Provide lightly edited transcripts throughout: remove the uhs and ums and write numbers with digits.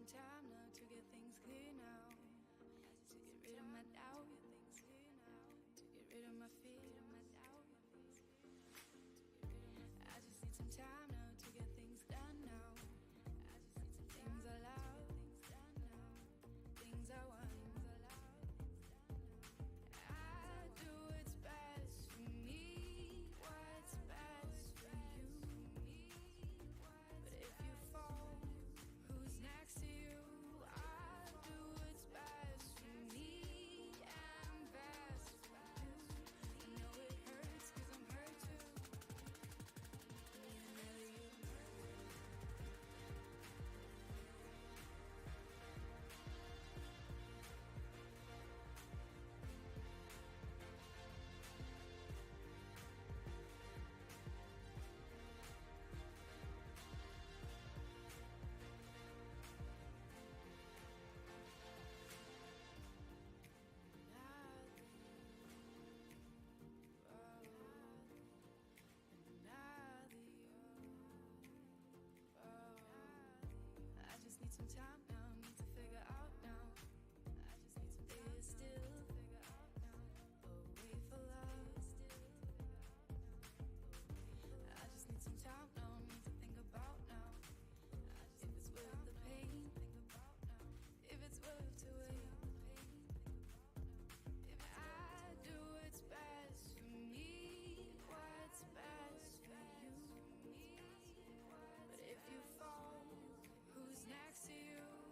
some time now to get things clear now. To get rid of my doubt, to get rid of my fear, I just need some time now to get things done now. I just need some things allowed, things I want. I do what's best for me, what's best for you. But if you fall, who's next to you? I do what's best for me and best for you. I know it hurts 'cause I'm hurt too. I just need some time now, need to figure out now. I just need some time still figure out now. Wait for love. I just need some time now, need to think about now. If it's worth the pain, think about now. If it's worth to wait. If I do what's best for me, what's best for you. But if you fall, who's next to you?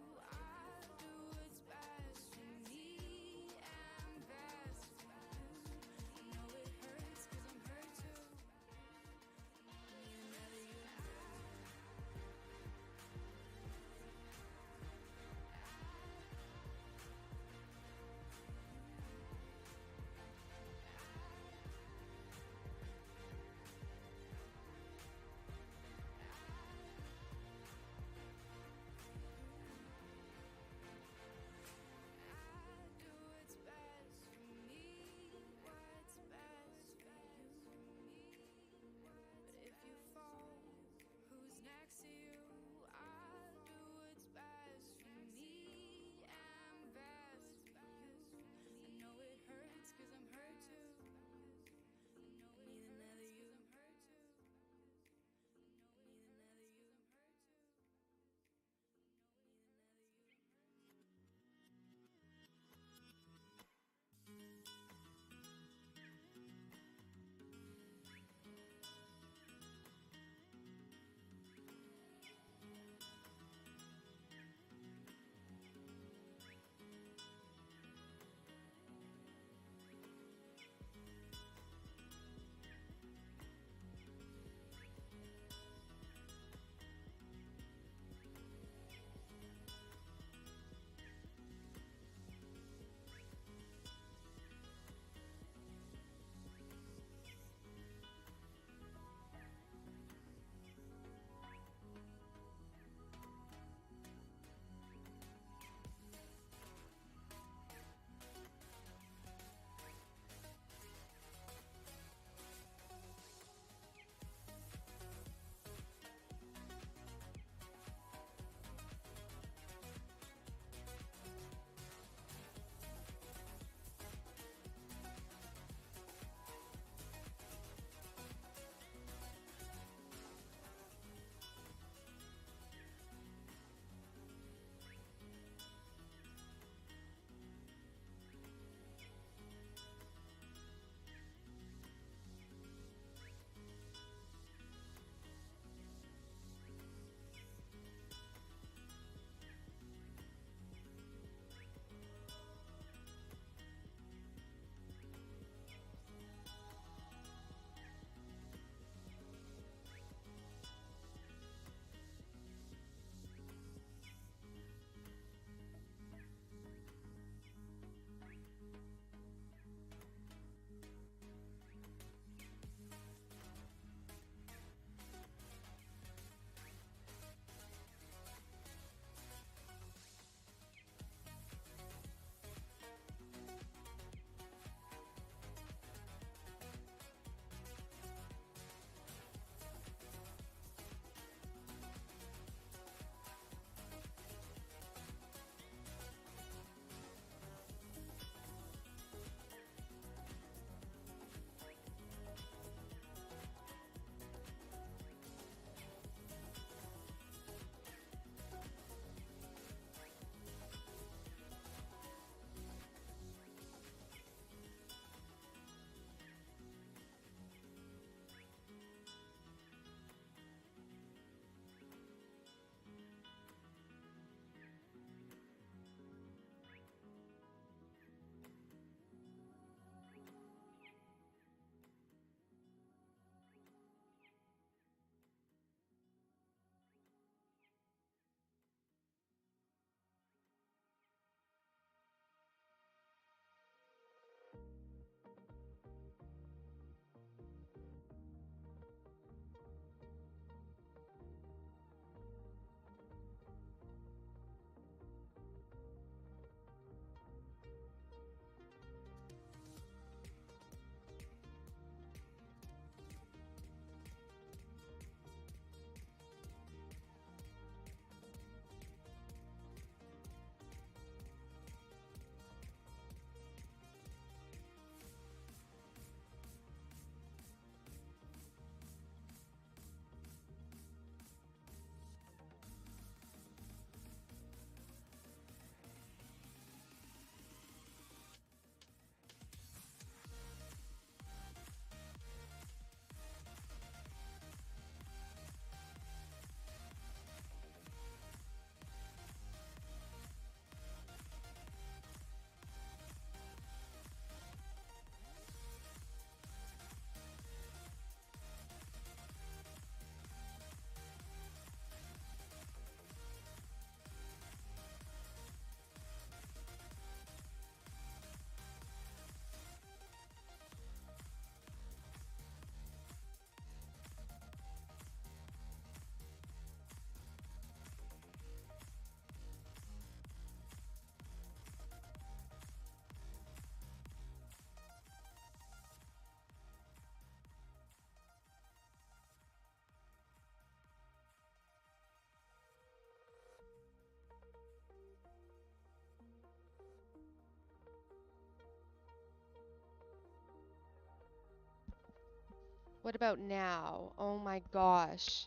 What about now? Oh my gosh.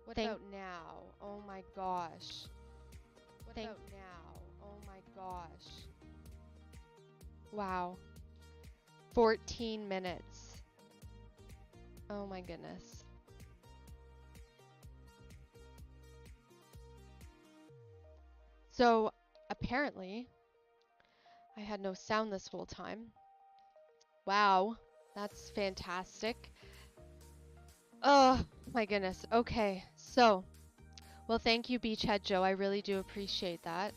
What Thank about now? Oh my gosh. What thank about now? Oh my gosh. wow. 14 minutes. Oh my goodness. So apparently I had no sound this whole time. Wow. That's fantastic. Oh my goodness. Okay. So, well, thank you, Beachhead Joe. I really do appreciate that.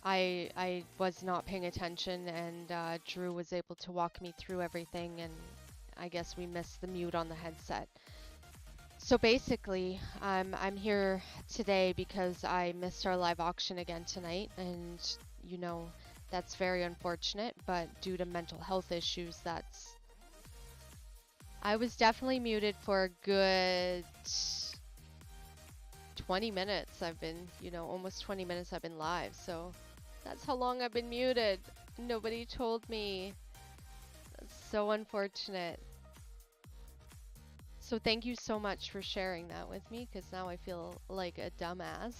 I was not paying attention, and Drew was able to walk me through everything, and I guess we missed the mute on the headset. So basically, I'm here today because I missed our live auction again tonight, and you know that's very unfortunate. But due to mental health issues, I was definitely muted for a good 20 minutes. I've been, almost 20 minutes I've been live. So that's how long I've been muted. Nobody told me. That's so unfortunate. So thank you so much for sharing that with me, because now I feel like a dumbass.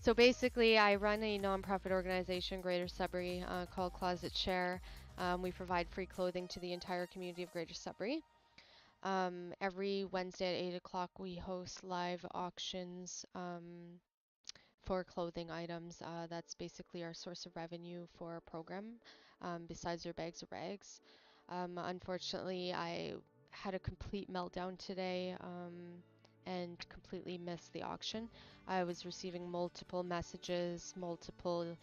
So basically, I run a nonprofit organization, Greater Sudbury, called Closetshare. We provide free clothing to the entire community of Greater Sudbury. Every Wednesday at 8 o'clock, we host live auctions for clothing items. That's basically our source of revenue for our program, besides our bags of rags. Unfortunately, I had a complete meltdown today and completely missed the auction. I was receiving multiple messages, multiple,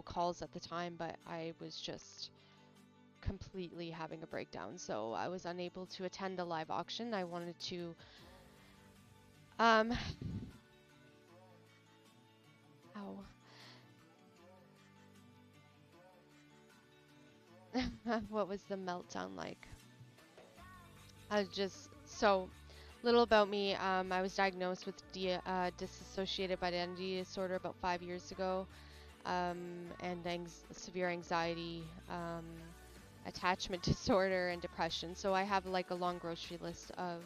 calls at the time, but I was just completely having a breakdown. So I was unable to attend the live auction. I wanted to, um, ow. What was the meltdown like? I was just so little about me. I was diagnosed with dissociative identity disorder about 5 years ago, and severe anxiety, attachment disorder, and depression. So I have like a long grocery list of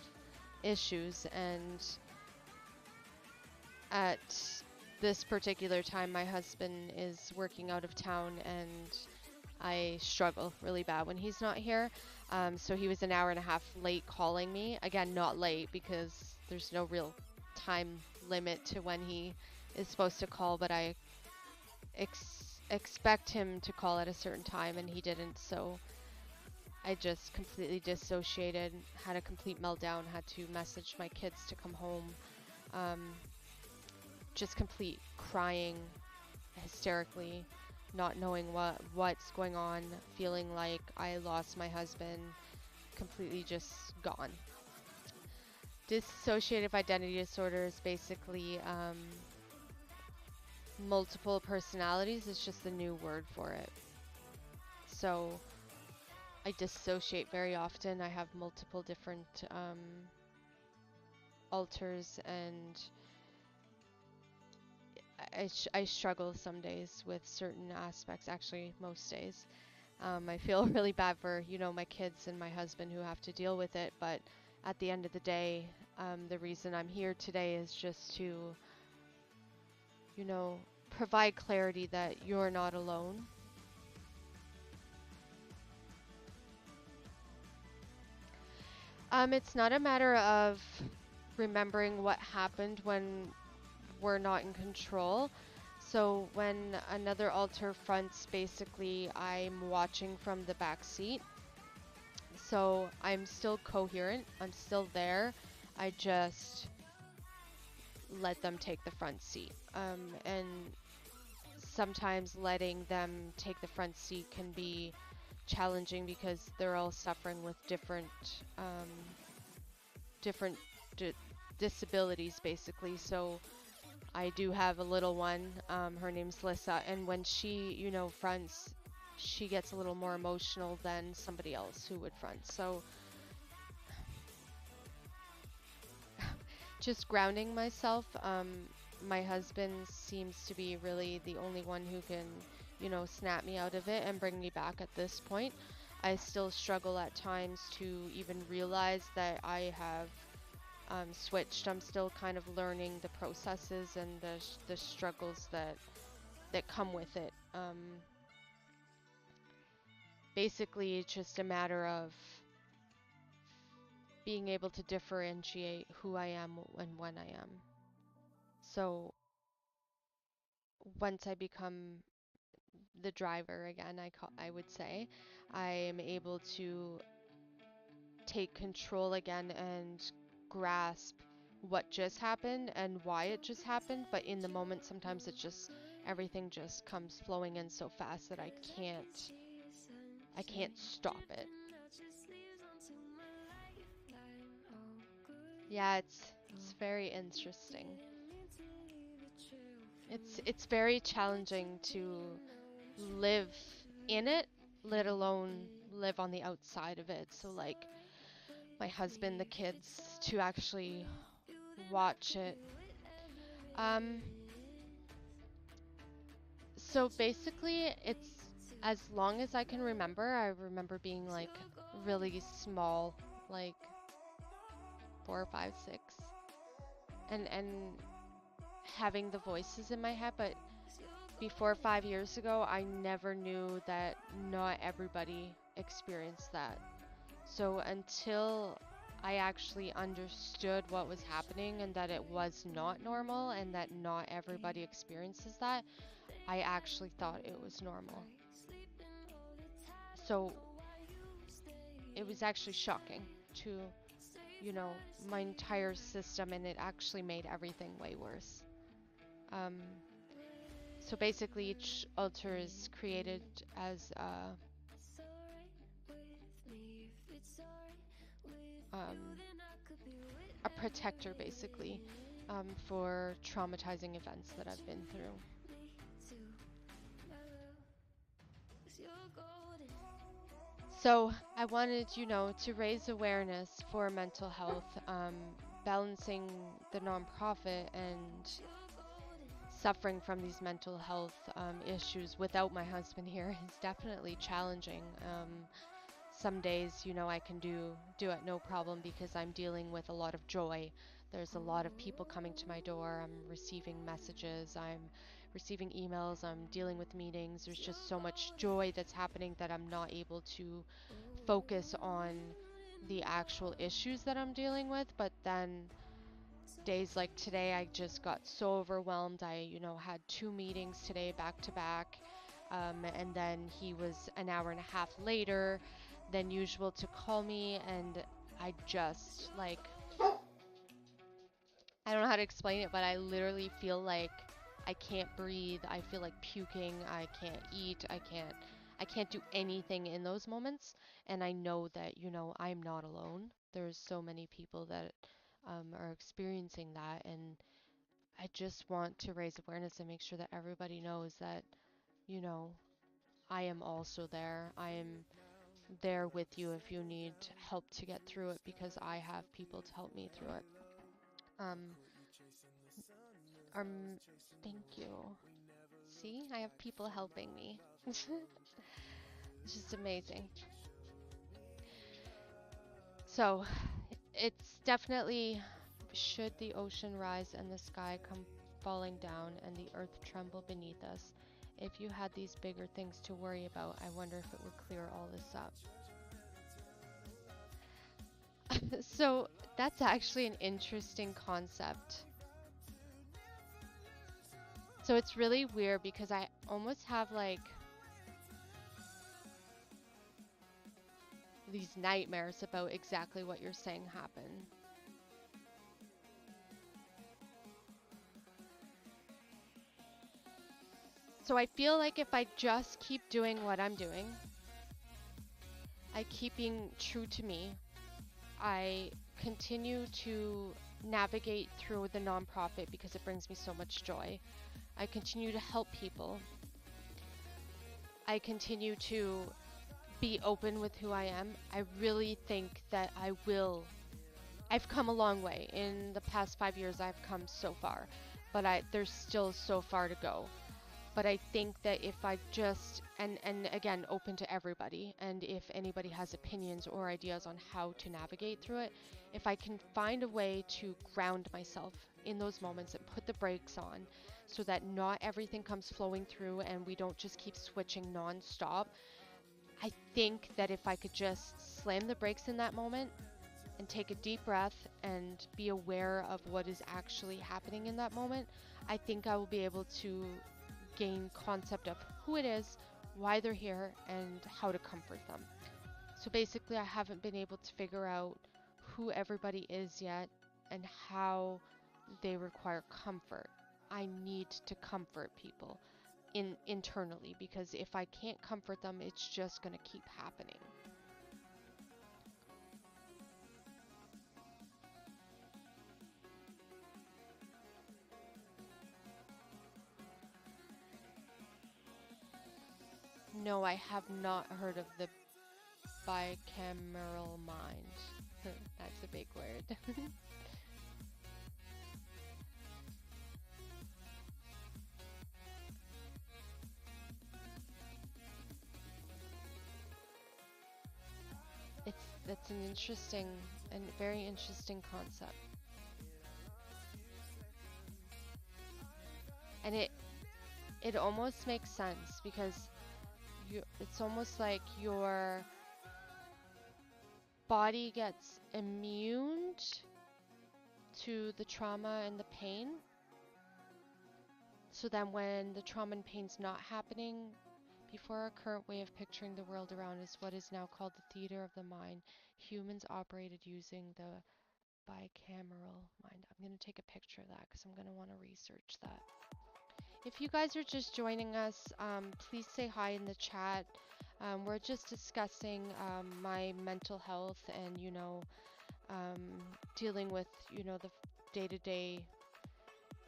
issues, and at this particular time, my husband is working out of town, and I struggle really bad when he's not here. So he was an hour and a half late calling me. Again, not late because there's no real time limit to when he is supposed to call, but I expect him to call at a certain time, and he didn't. So I just completely dissociated, had a complete meltdown, had to message my kids to come home. Um, just complete crying hysterically, not knowing what's going on, feeling like I lost my husband, completely just gone. Dissociative identity disorder is basically multiple personalities. It's just a new word for it. So I dissociate very often. I have multiple different alters, and I struggle some days with certain aspects, actually most days. I feel really bad for, my kids and my husband who have to deal with it, but at the end of the day, the reason I'm here today is just to, provide clarity that you're not alone. It's not a matter of remembering what happened when we're not in control. So when another altar fronts, basically I'm watching from the back seat. So I'm still coherent, I'm still there. I just let them take the front seat. And sometimes letting them take the front seat can be challenging because they're all suffering with different d- disabilities, basically. So I do have a little one. Her name's Lissa, and when she, fronts, she gets a little more emotional than somebody else who would front. So just grounding myself. My husband seems to be really the only one who can, snap me out of it and bring me back at this point. I still struggle at times to even realize that I have switched. I'm still kind of learning the processes and the struggles that come with it. Basically, it's just a matter of being able to differentiate who I am and when I am. So once I become the driver again, I would say, I am able to take control again and grasp what just happened and why it just happened. But in the moment, sometimes it just everything just comes flowing in so fast that I can't stop it. Yeah, it's very interesting. It's very challenging to live in it, let alone live on the outside of it. So like my husband, the kids, to actually watch it. Um, so basically, it's as long as I can remember. I remember being like really small, like 4, 5, 6, and having the voices in my head. But before 5 years ago, I never knew that not everybody experienced that. So until I actually understood what was happening and that it was not normal and that not everybody experiences that, I actually thought it was normal. So it was actually shocking to, you know, my entire system, and it actually made everything way worse. Um, so basically, each altar is created as um, a protector, basically, for traumatizing events that I've been through. So I wanted, to raise awareness for mental health, balancing the nonprofit and suffering from these mental health issues without my husband here is definitely challenging. Some days, I can do it no problem because I'm dealing with a lot of joy. There's a lot of people coming to my door. I'm receiving messages. I'm receiving emails. I'm dealing with meetings. There's just so much joy that's happening that I'm not able to focus on the actual issues that I'm dealing with. But then days like today, I just got so overwhelmed. I, had 2 meetings today back to back. And then he was an hour and a half later than usual to call me. And I just like, I don't know how to explain it, but I literally feel like I can't breathe. I feel like puking. I can't eat. I can't do anything in those moments. And I know that, I'm not alone. There's so many people that are experiencing that. And I just want to raise awareness and make sure that everybody knows that, you know, I am also there. I am there with you if you need help to get through it because I have people to help me through it. Um, um, thank you. See, I have people helping me. It's just amazing. So, it's definitely should the ocean rise and the sky come falling down and the earth tremble beneath us. If you had these bigger things to worry about, I wonder if it would clear all this up. So, that's actually an interesting concept. So, it's really weird because I almost have like these nightmares about exactly what you're saying happen. So I feel like if I just keep doing what I'm doing, I keep being true to me, I continue to navigate through the nonprofit because it brings me so much joy. I continue to help people. I continue to be open with who I am. I really think that I will. I've come a long way. In the past 5 years, I've come so far, but there's still so far to go. But I think that if I just, and again, open to everybody, and if anybody has opinions or ideas on how to navigate through it, if I can find a way to ground myself in those moments and put the brakes on so that not everything comes flowing through and we don't just keep switching nonstop, I think that if I could just slam the brakes in that moment and take a deep breath and be aware of what is actually happening in that moment, I think I will be able to gain concept of who it is, why they're here, and how to comfort them. So basically, I haven't been able to figure out who everybody is yet and how they require comfort. I need to comfort people internally, because if I can't comfort them, it's just going to keep happening. No, I have not heard of the bicameral mind. That's a big word. That's an interesting and very interesting concept. And it almost makes sense because it's almost like your body gets immune to the trauma and the pain. So then when the trauma and pain's not happening, before our current way of picturing the world around is what is now called the theater of the mind, humans operated using the bicameral mind. I'm going to take a picture of that because I'm going to want to research that. If you guys are just joining us, please say hi in the chat. We're just discussing my mental health and, um, dealing with, the day-to-day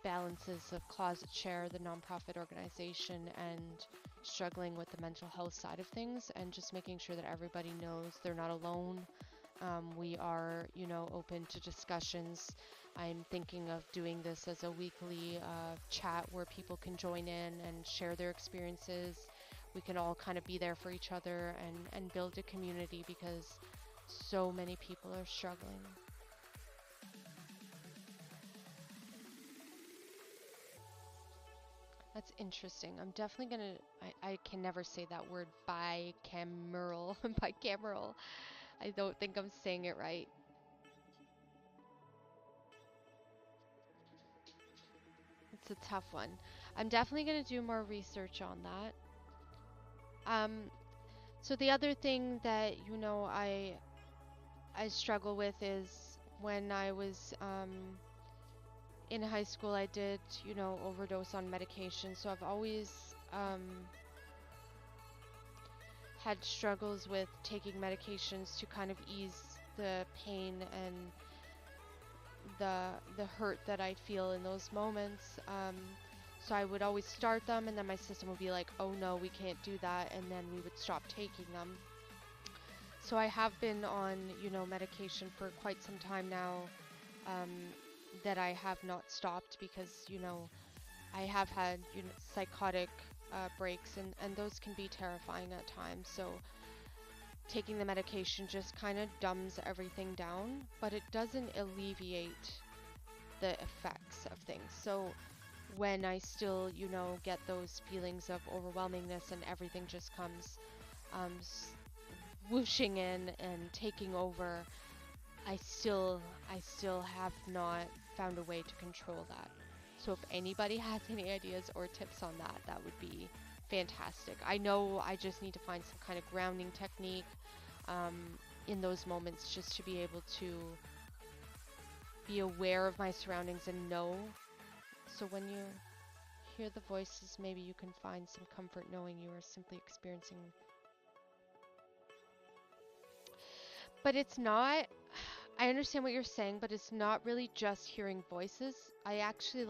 balances of Closetshare, the nonprofit organization, and struggling with the mental health side of things, and just making sure that everybody knows they're not alone. We are, open to discussions. I'm thinking of doing this as a weekly chat where people can join in and share their experiences. We can all kind of be there for each other and build a community because so many people are struggling. That's interesting. I'm definitely gonna, I can never say that word, bicameral, bicameral. I don't think I'm saying it right. It's a tough one. I'm definitely going to do more research on that. So the other thing that, I struggle with is when I was in high school, I did, overdose on medication. So I've always had struggles with taking medications to kind of ease the pain and the hurt that I feel in those moments. So I would always start them, and then my system would be like, oh no, we can't do that, and then we would stop taking them. So I have been on, medication for quite some time now, that I have not stopped because, I have had, psychotic breaks, and those can be terrifying at times. So taking the medication just kind of dumbs everything down, but it doesn't alleviate the effects of things. So when I still, get those feelings of overwhelmingness and everything just comes whooshing in and taking over, I still have not found a way to control that. So if anybody has any ideas or tips on that, that would be fantastic. I know I just need to find some kind of grounding technique in those moments, just to be able to be aware of my surroundings and know. So when you hear the voices, maybe you can find some comfort knowing you are simply experiencing. But it's not, I understand what you're saying, but it's not really just hearing voices. I actually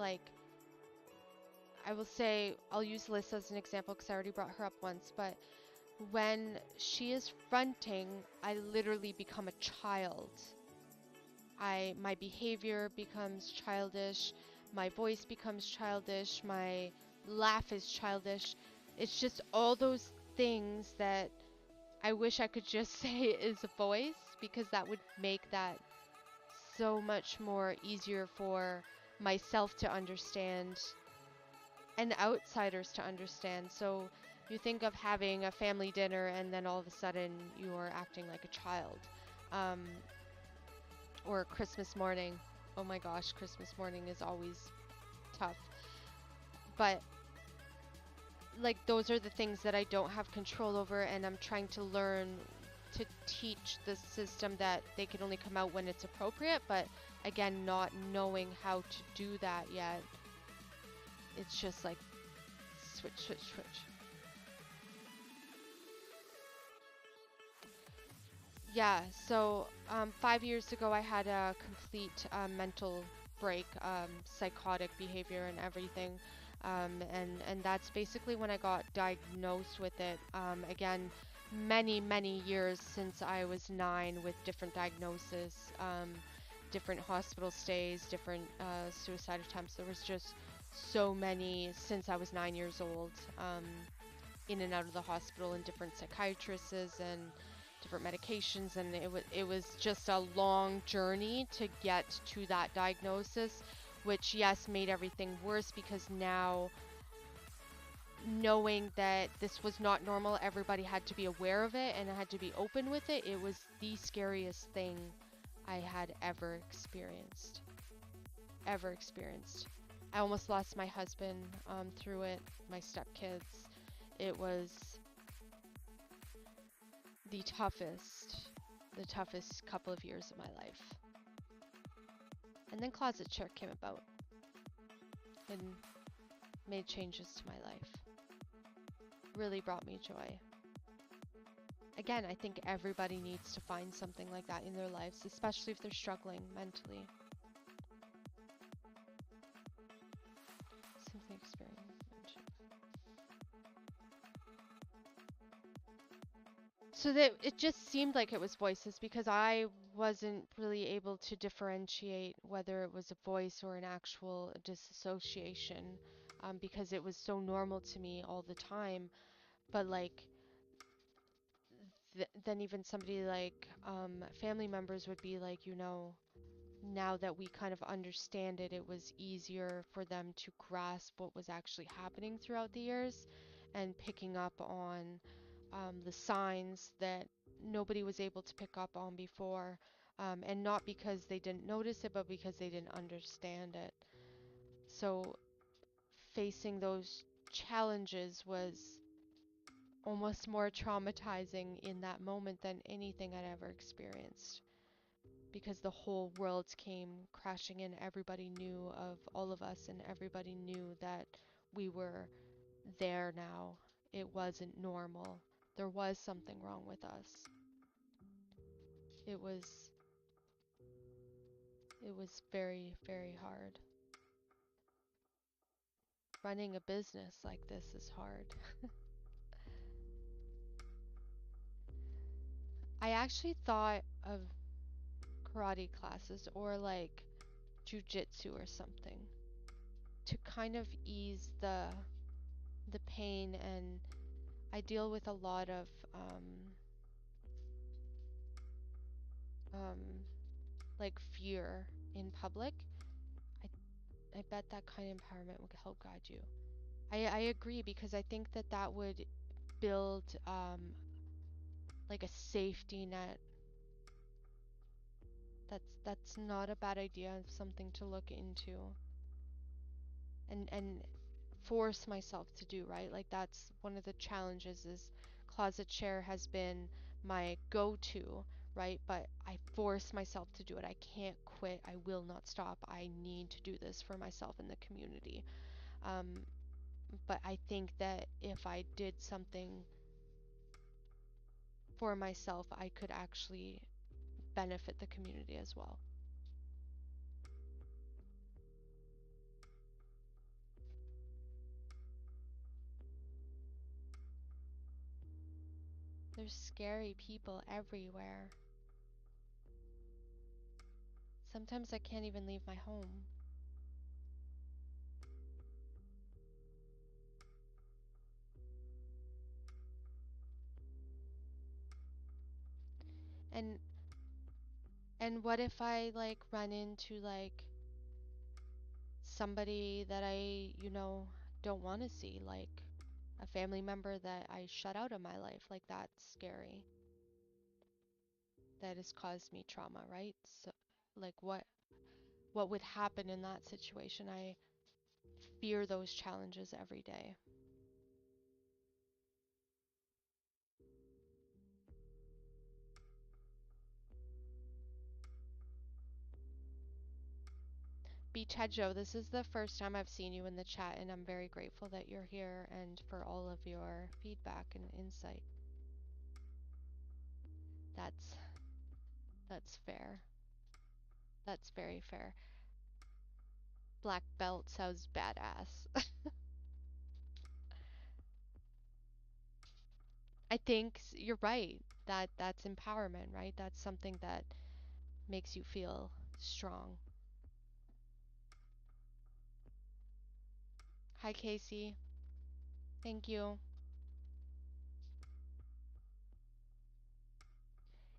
I will say, I'll use Liz as an example because I already brought her up once, but when she is fronting, I literally become a child. My behavior becomes childish, my voice becomes childish, my laugh is childish. It's just all those things that I wish I could just say is a voice, because that would make that so much more easier for myself to understand and outsiders to understand. So you think of having a family dinner and then all of a sudden you are acting like a child. Um, or Christmas morning. Oh my gosh, Christmas morning is always tough. But like those are the things that I don't have control over, and I'm trying to learn to teach the system that they can only come out when it's appropriate, but again, not knowing how to do that yet. It's just like switch, switch, switch. Yeah, so 5 years ago I had a complete mental break, psychotic behavior and everything. And that's basically when I got diagnosed with it. Again, many, many years since I was 9 with different diagnoses, different hospital stays, different suicide attempts. There was just so many since I was 9 years old, in and out of the hospital and different psychiatrists and different medications, and it was just a long journey to get to that diagnosis, which yes made everything worse because now knowing that this was not normal, everybody had to be aware of it and I had to be open with it. It was the scariest thing I had ever experienced. Ever experienced. I almost lost my husband through it, my stepkids. It was the toughest couple of years of my life. And then Closetshare came about and made changes to my life. Really brought me joy. Again, I think everybody needs to find something like that in their lives, especially if they're struggling mentally. Something experience. So that it just seemed like it was voices because I wasn't really able to differentiate whether it was a voice or an actual disassociation, because it was so normal to me all the time. But like then even somebody like family members would be like, now that we kind of understand it, it was easier for them to grasp what was actually happening throughout the years and picking up on the signs that nobody was able to pick up on before. And not because they didn't notice it, but because they didn't understand it. So facing those challenges was almost more traumatizing in that moment than anything I'd ever experienced, because the whole world came crashing in. Everybody knew of all of us, and everybody knew that we were there now. It wasn't normal. There was something wrong with us. It was it was very, very hard. Running a business like this is hard. I actually thought of karate classes or like jujitsu or something to kind of ease the pain, and I deal with a lot of um, like fear in public. I I bet that kind of empowerment would help guide you. I agree because I think that that would build like a safety net. That's not a bad idea. It's something to look into and force myself to do, right? Like that's one of the challenges is Closetshare has been my go-to, right? But I force myself to do it. I can't quit. I will not stop. I need to do this for myself and the community. Um, but I think that if I did something for myself, I could actually benefit the community as well. There's scary people everywhere. Sometimes I can't even leave my home. And what if I like run into like somebody that I, don't want to see, like a family member that I shut out of my life? Like that's scary. That has caused me trauma, right? So like what would happen in that situation? I fear those challenges every day. Beachhead Joe, this is the first time I've seen you in the chat, and I'm very grateful that you're here and for all of your feedback and insight. That's fair. That's very fair. Black belt sounds badass. I think you're right. That's empowerment, right? That's something that makes you feel strong. Hi, Casey. Thank you.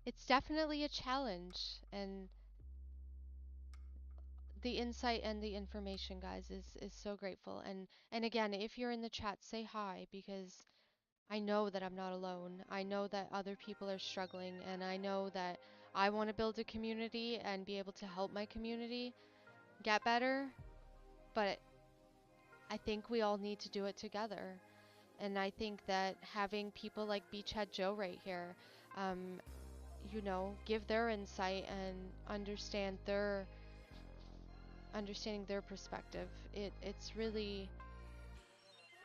It's definitely a challenge, and the insight and the information, guys, is so grateful. And again, if you're in the chat, say hi, because I know that I'm not alone. I know that other people are struggling, and I know that I want to build a community and be able to help my community get better, but I think we all need to do it together. And I think that having people like Beachhead Joe right here, um, give their insight and understanding their perspective, it's really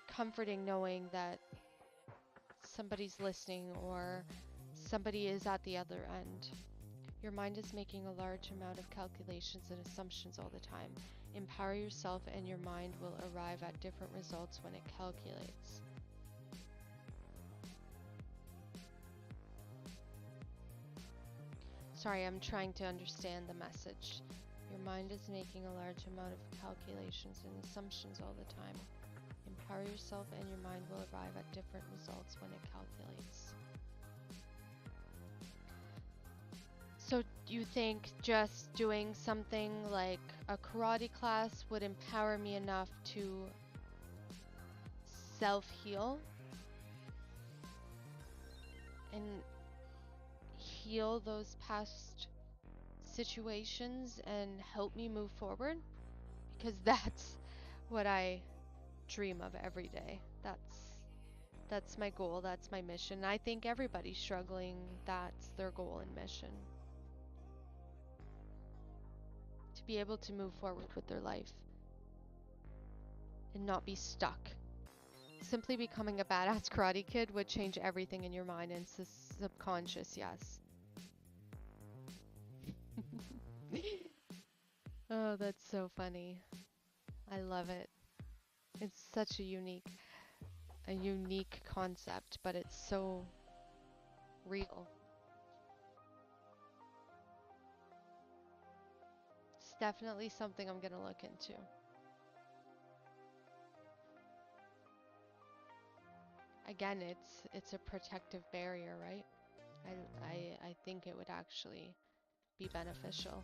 comforting knowing that somebody's listening or somebody is at the other end. Your mind is making a large amount of calculations and assumptions all the time. Empower yourself and your mind will arrive at different results when it calculates. Sorry, I'm trying to understand the message. Your mind is making a large amount of calculations and assumptions all the time. Empower yourself and your mind will arrive at different results when it calculates. So you think just doing something like a karate class would empower me enough to self-heal and heal those past situations and help me move forward? Because that's what I dream of every day. That's my goal, that's my mission. I think everybody struggling, that's their goal and mission. To be able to move forward with their life and not be stuck. Simply becoming a badass karate kid would change everything in your mind and subconscious, yes. Oh, that's so funny. I love it. It's such a unique concept, but it's so real. It's definitely something I'm gonna look into. Again, it's a protective barrier, right? I think it would actually be beneficial.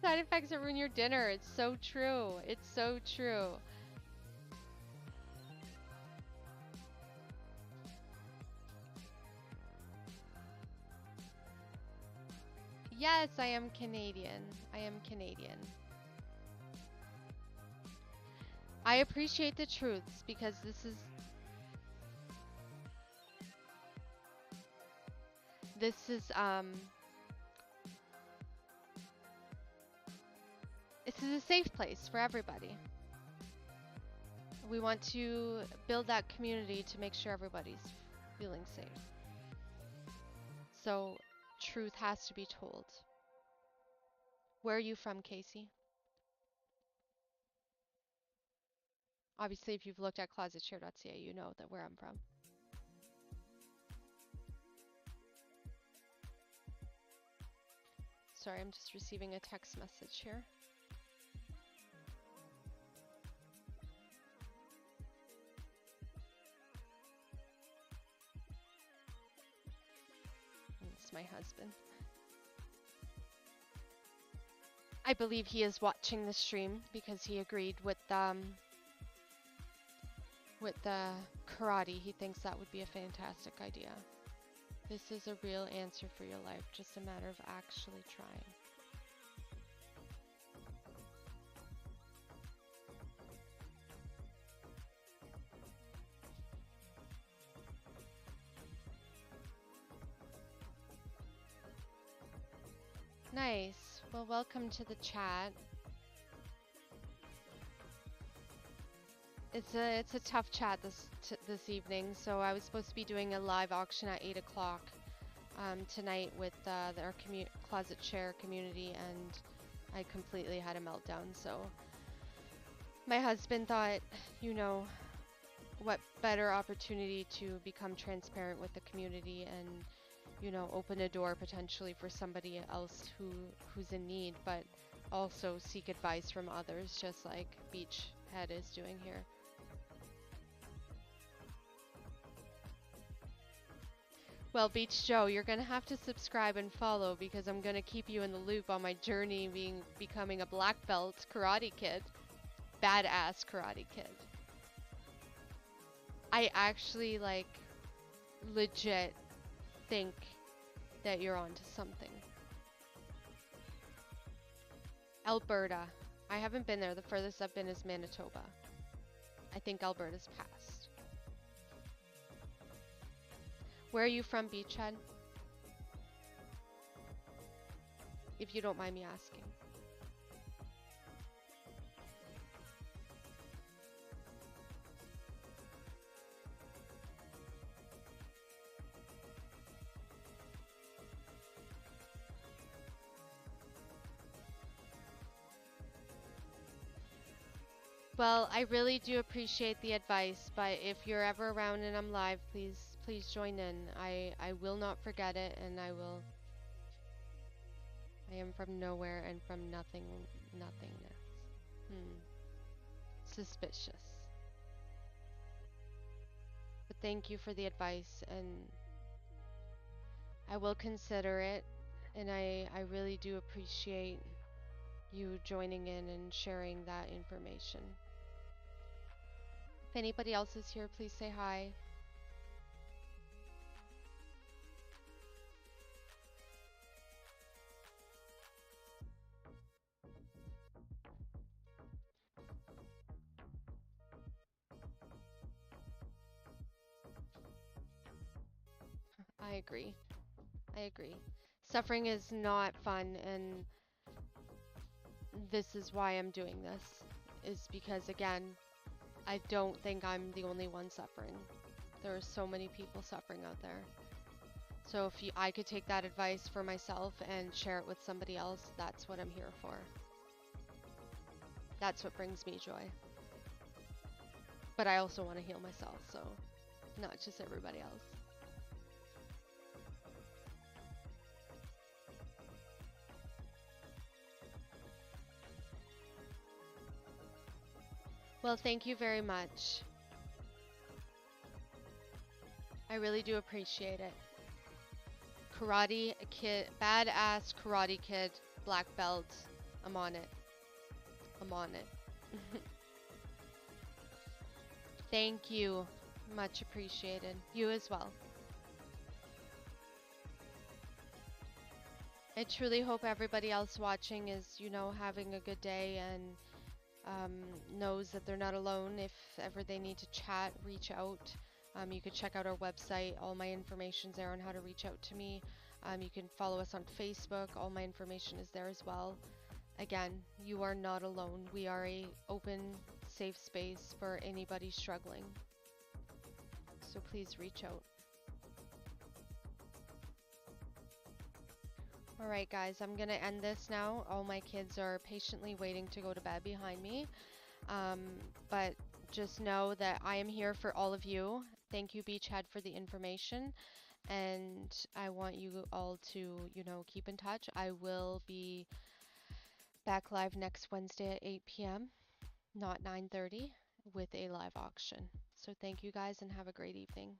Side effects that ruin your dinner. It's so true. It's so true. Yes, I am Canadian. I am Canadian. I appreciate the truths because this is this is a safe place for everybody. We want to build that community to make sure everybody's feeling safe. So truth has to be told. Where are you from, Casey? Obviously, if you've looked at Closetshare.ca, you know that where I'm from. Sorry, I'm just receiving a text message here. my husband. I believe he is watching the stream because he agreed with the karate. He thinks that would be a fantastic idea. This is a real answer for your life, just a matter of actually trying. Nice. Well, welcome to the chat. It's a tough chat this evening. So I was supposed to be doing a live auction at 8 o'clock tonight with our closet share community, and I completely had a meltdown. So my husband thought, you know, what better opportunity to become transparent with the community and, you know, open a door potentially for somebody else who's in need, but also seek advice from others, just like Beachhead is doing here. Well, Beach Joe, you're gonna have to subscribe and follow because I'm gonna keep you in the loop on my journey becoming a black belt karate kid, badass karate kid. I actually like legit think that you're onto something. Alberta. I haven't been there. The furthest I've been is Manitoba. I think Alberta's passed. Where are you from, Beachhead? If you don't mind me asking. Well, I really do appreciate the advice, but if you're ever around and I'm live, please join in. I will not forget it, and I will. I am from nowhere and from nothingness. Suspicious. But thank you for the advice, and I will consider it, and I really do appreciate you joining in and sharing that information. If anybody else is here, please say hi. I agree. I agree. Suffering is not fun, and this is why I'm doing this, is because, again, I don't think I'm the only one suffering. There are so many people suffering out there. So if I could take that advice for myself and share it with somebody else, that's what I'm here for. That's what brings me joy. But I also want to heal myself, so not just everybody else. Well, thank you very much. I really do appreciate it. Karate kid, badass karate kid, black belt. I'm on it. I'm on it. Thank you. Much appreciated. You as well. I truly hope everybody else watching is, you know, having a good day and knows that they're not alone. If ever they need to chat, reach out. You could check out our website. All my information's there on how to reach out to me. You can follow us on Facebook. All my information is there as well. Again, you are not alone. We are a open, safe space for anybody struggling. So please reach out. All right, guys, I'm gonna end this now. All my kids are patiently waiting to go to bed behind me. But just know that I am here for all of you. Thank you, Beachhead, for the information. And I want you all to, you know, keep in touch. I will be back live next Wednesday at 8 p.m., not 9:30, with a live auction. So thank you guys and have a great evening.